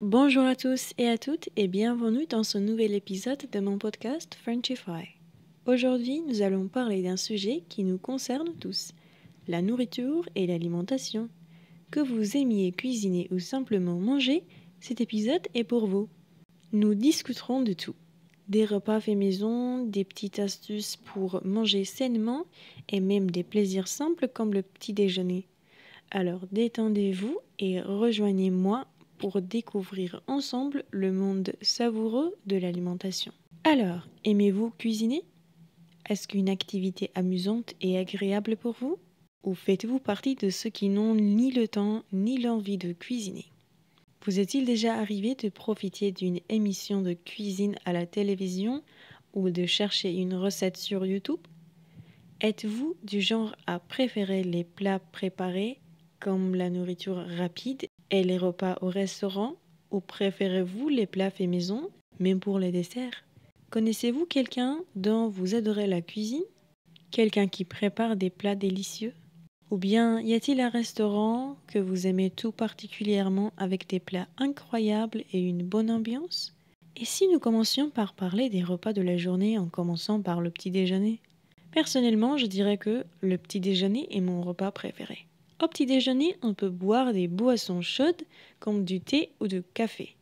Bonjour à tous et à toutes et bienvenue dans ce nouvel épisode de mon podcast Frenchify. Aujourd'hui, nous allons parler d'un sujet qui nous concerne tous, la nourriture et l'alimentation. Que vous aimiez cuisiner ou simplement manger, cet épisode est pour vous. Nous discuterons de tout. Des repas faits maison, des petites astuces pour manger sainement et même des plaisirs simples comme le petit déjeuner. Alors détendez-vous et rejoignez-moi pour découvrir ensemble le monde savoureux de l'alimentation. Alors, aimez-vous cuisiner? Est-ce qu'une activité amusante et agréable pour vous? Ou faites-vous partie de ceux qui n'ont ni le temps ni l'envie de cuisiner? Vous est-il déjà arrivé de profiter d'une émission de cuisine à la télévision ou de chercher une recette sur YouTube? Êtes-vous du genre à préférer les plats préparés comme la nourriture rapide et les repas au restaurant, ou préférez-vous les plats faits maison, même pour les desserts? Connaissez-vous quelqu'un dont vous adorez la cuisine? Quelqu'un qui prépare des plats délicieux? Ou bien y a-t-il un restaurant que vous aimez tout particulièrement avec des plats incroyables et une bonne ambiance? Et si nous commencions par parler des repas de la journée en commençant par le petit déjeuner? Personnellement, je dirais que le petit déjeuner est mon repas préféré. Au petit déjeuner, on peut boire des boissons chaudes comme du thé ou du café,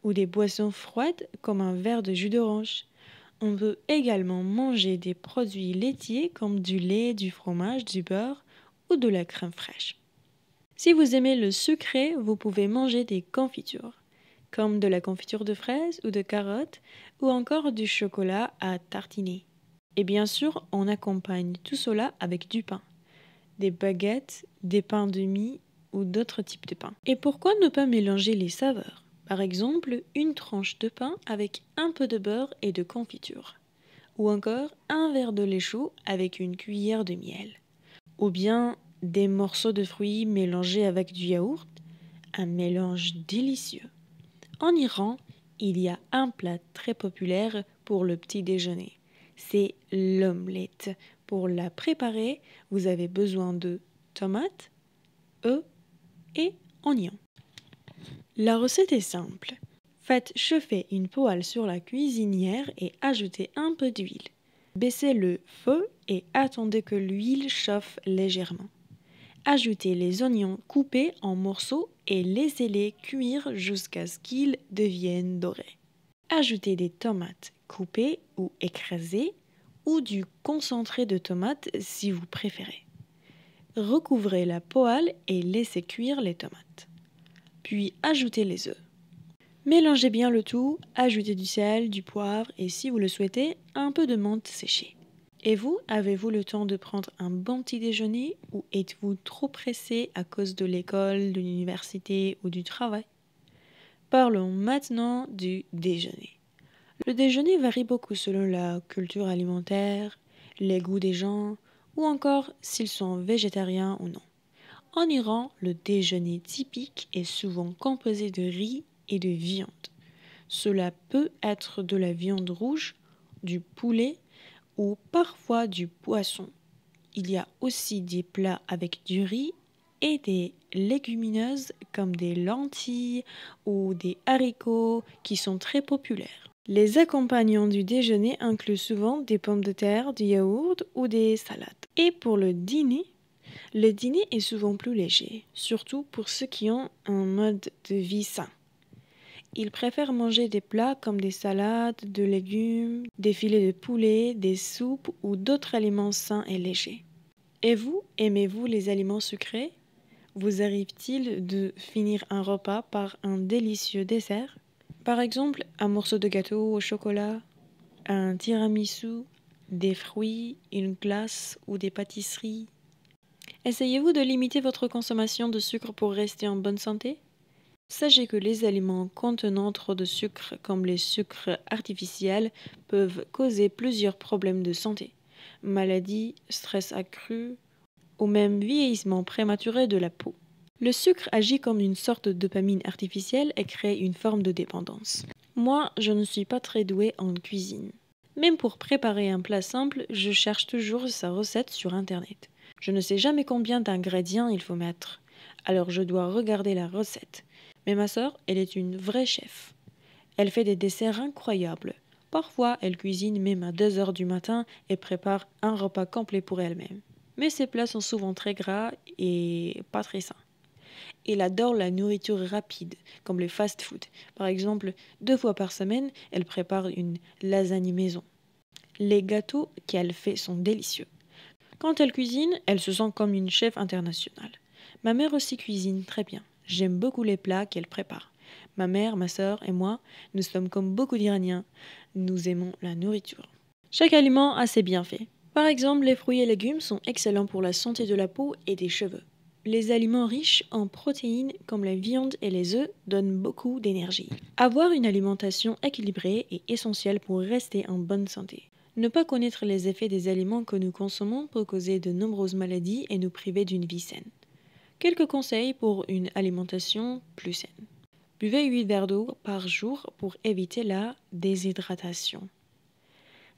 ou des boissons froides comme un verre de jus d'orange. On peut également manger des produits laitiers comme du lait, du fromage, du beurre ou de la crème fraîche. Si vous aimez le sucré, vous pouvez manger des confitures, comme de la confiture de fraises ou de carottes, ou encore du chocolat à tartiner. Et bien sûr, on accompagne tout cela avec du pain, des baguettes, des pains de mie ou d'autres types de pain. Et pourquoi ne pas mélanger les saveurs? Par exemple, une tranche de pain avec un peu de beurre et de confiture. Ou encore un verre de lait chaud avec une cuillère de miel. Ou bien des morceaux de fruits mélangés avec du yaourt, un mélange délicieux. En Iran, il y a un plat très populaire pour le petit déjeuner. C'est l'omelette. Pour la préparer, vous avez besoin de tomates, œufs et oignons. La recette est simple. Faites chauffer une poêle sur la cuisinière et ajoutez un peu d'huile. Baissez le feu et attendez que l'huile chauffe légèrement. Ajoutez les oignons coupés en morceaux et laissez-les cuire jusqu'à ce qu'ils deviennent dorés. Ajoutez des tomates coupées ou écrasées ou du concentré de tomates si vous préférez. Recouvrez la poêle et laissez cuire les tomates. Puis ajoutez les œufs. Mélangez bien le tout, ajoutez du sel, du poivre et si vous le souhaitez, un peu de menthe séchée. Et vous, avez-vous le temps de prendre un bon petit déjeuner ou êtes-vous trop pressé à cause de l'école, de l'université ou du travail? Parlons maintenant du déjeuner. Le déjeuner varie beaucoup selon la culture alimentaire, les goûts des gens ou encore s'ils sont végétariens ou non. En Iran, le déjeuner typique est souvent composé de riz et de viande. Cela peut être de la viande rouge, du poulet ou parfois du poisson. Il y a aussi des plats avec du riz et des légumineuses comme des lentilles ou des haricots qui sont très populaires. Les accompagnants du déjeuner incluent souvent des pommes de terre, du yaourt ou des salades. Et pour le dîner est souvent plus léger, surtout pour ceux qui ont un mode de vie sain. Ils préfèrent manger des plats comme des salades, de légumes, des filets de poulet, des soupes ou d'autres aliments sains et légers. Et vous, aimez-vous les aliments sucrés? Vous arrive-t-il de finir un repas par un délicieux dessert? Par exemple, un morceau de gâteau au chocolat, un tiramisu, des fruits, une glace ou des pâtisseries. Essayez-vous de limiter votre consommation de sucre pour rester en bonne santé? Sachez que les aliments contenant trop de sucre, comme les sucres artificiels, peuvent causer plusieurs problèmes de santé, maladies, stress accru ou même vieillissement prématuré de la peau. Le sucre agit comme une sorte de dopamine artificielle et crée une forme de dépendance. Moi, je ne suis pas très douée en cuisine. Même pour préparer un plat simple, je cherche toujours sa recette sur Internet. Je ne sais jamais combien d'ingrédients il faut mettre, alors je dois regarder la recette. Mais ma sœur, elle est une vraie chef. Elle fait des desserts incroyables. Parfois, elle cuisine même à 2 heures du matin et prépare un repas complet pour elle-même. Mais ses plats sont souvent très gras et pas très sains. Elle adore la nourriture rapide, comme le fast-food. Par exemple, 2 fois par semaine, elle prépare une lasagne maison. Les gâteaux qu'elle fait sont délicieux. Quand elle cuisine, elle se sent comme une chef internationale. Ma mère aussi cuisine très bien. J'aime beaucoup les plats qu'elle prépare. Ma mère, ma sœur et moi, nous sommes comme beaucoup d'Iraniens. Nous aimons la nourriture. Chaque aliment a ses bienfaits. Par exemple, les fruits et légumes sont excellents pour la santé de la peau et des cheveux. Les aliments riches en protéines comme la viande et les œufs donnent beaucoup d'énergie. Avoir une alimentation équilibrée est essentiel pour rester en bonne santé. Ne pas connaître les effets des aliments que nous consommons peut causer de nombreuses maladies et nous priver d'une vie saine. Quelques conseils pour une alimentation plus saine. Buvez 8 verres d'eau par jour pour éviter la déshydratation.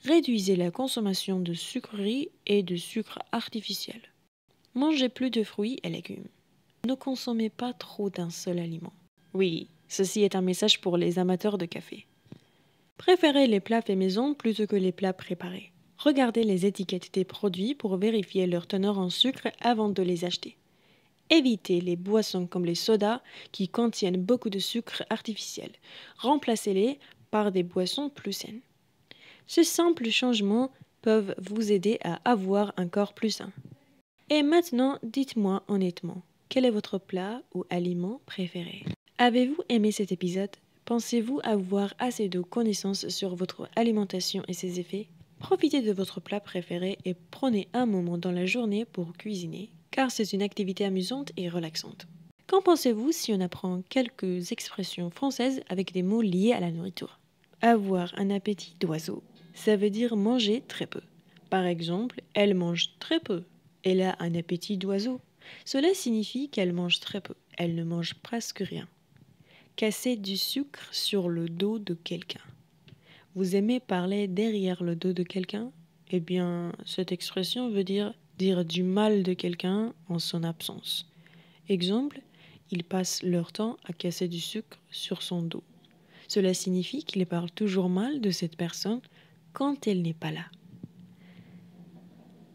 Réduisez la consommation de sucreries et de sucre artificiel. Mangez plus de fruits et légumes. Ne consommez pas trop d'un seul aliment. Oui, ceci est un message pour les amateurs de café. Préférez les plats faits maison plutôt que les plats préparés. Regardez les étiquettes des produits pour vérifier leur teneur en sucre avant de les acheter. Évitez les boissons comme les sodas qui contiennent beaucoup de sucre artificiel. Remplacez-les par des boissons plus saines. Ces simples changements peuvent vous aider à avoir un corps plus sain. Et maintenant, dites-moi honnêtement, quel est votre plat ou aliment préféré? Avez-vous aimé cet épisode? Pensez-vous avoir assez de connaissances sur votre alimentation et ses effets? Profitez de votre plat préféré et prenez un moment dans la journée pour cuisiner, car c'est une activité amusante et relaxante. Qu'en pensez-vous si on apprend quelques expressions françaises avec des mots liés à la nourriture? Avoir un appétit d'oiseau, ça veut dire manger très peu. Par exemple, elle mange très peu. Elle a un appétit d'oiseau. Cela signifie qu'elle mange très peu. Elle ne mange presque rien. Casser du sucre sur le dos de quelqu'un. Vous aimez parler derrière le dos de quelqu'un? Eh bien, cette expression veut dire du mal de quelqu'un en son absence. Exemple, ils passent leur temps à casser du sucre sur son dos. Cela signifie qu'ils parlent toujours mal de cette personne quand elle n'est pas là.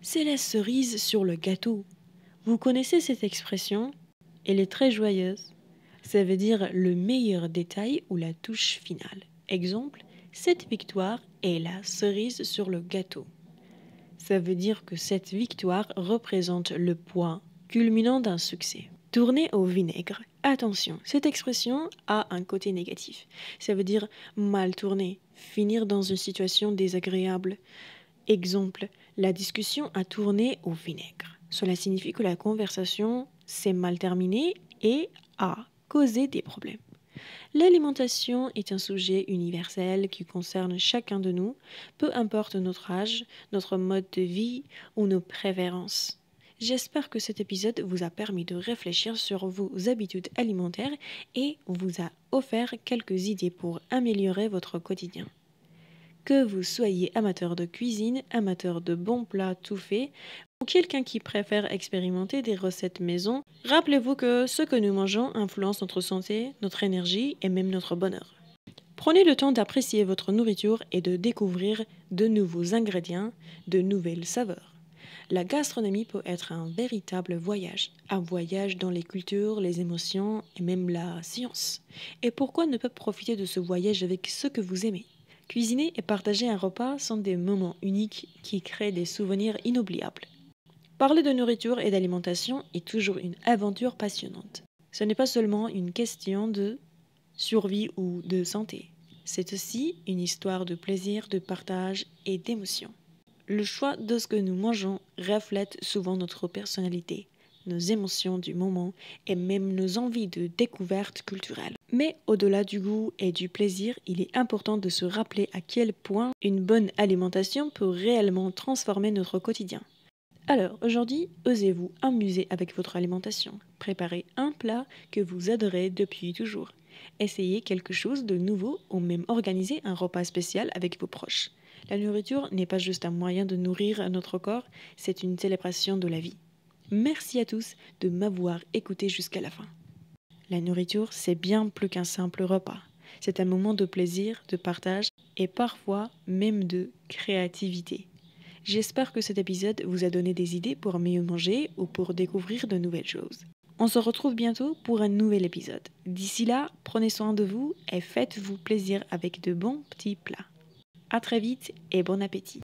C'est la cerise sur le gâteau. Vous connaissez cette expression? Elle est très joyeuse. Ça veut dire le meilleur détail ou la touche finale. Exemple, cette victoire est la cerise sur le gâteau. Ça veut dire que cette victoire représente le point culminant d'un succès. Tourner au vinaigre. Attention, cette expression a un côté négatif. Ça veut dire mal tourner, finir dans une situation désagréable. Exemple, la discussion a tourné au vinaigre. Cela signifie que la conversation s'est mal terminée et a causé des problèmes. L'alimentation est un sujet universel qui concerne chacun de nous, peu importe notre âge, notre mode de vie ou nos préférences. J'espère que cet épisode vous a permis de réfléchir sur vos habitudes alimentaires et vous a offert quelques idées pour améliorer votre quotidien. Que vous soyez amateur de cuisine, amateur de bons plats tout faits, ou quelqu'un qui préfère expérimenter des recettes maison, rappelez-vous que ce que nous mangeons influence notre santé, notre énergie et même notre bonheur. Prenez le temps d'apprécier votre nourriture et de découvrir de nouveaux ingrédients, de nouvelles saveurs. La gastronomie peut être un véritable voyage, un voyage dans les cultures, les émotions et même la science. Et pourquoi ne pas profiter de ce voyage avec ceux que vous aimez? Cuisiner et partager un repas sont des moments uniques qui créent des souvenirs inoubliables. Parler de nourriture et d'alimentation est toujours une aventure passionnante. Ce n'est pas seulement une question de survie ou de santé. C'est aussi une histoire de plaisir, de partage et d'émotion. Le choix de ce que nous mangeons reflète souvent notre personnalité, nos émotions du moment et même nos envies de découverte culturelle. Mais au-delà du goût et du plaisir, il est important de se rappeler à quel point une bonne alimentation peut réellement transformer notre quotidien. Alors, aujourd'hui, osez-vous amuser avec votre alimentation. Préparez un plat que vous adorez depuis toujours. Essayez quelque chose de nouveau ou même organisez un repas spécial avec vos proches. La nourriture n'est pas juste un moyen de nourrir notre corps, c'est une célébration de la vie. Merci à tous de m'avoir écouté jusqu'à la fin. La nourriture, c'est bien plus qu'un simple repas. C'est un moment de plaisir, de partage et parfois même de créativité. J'espère que cet épisode vous a donné des idées pour mieux manger ou pour découvrir de nouvelles choses. On se retrouve bientôt pour un nouvel épisode. D'ici là, prenez soin de vous et faites-vous plaisir avec de bons petits plats. À très vite et bon appétit.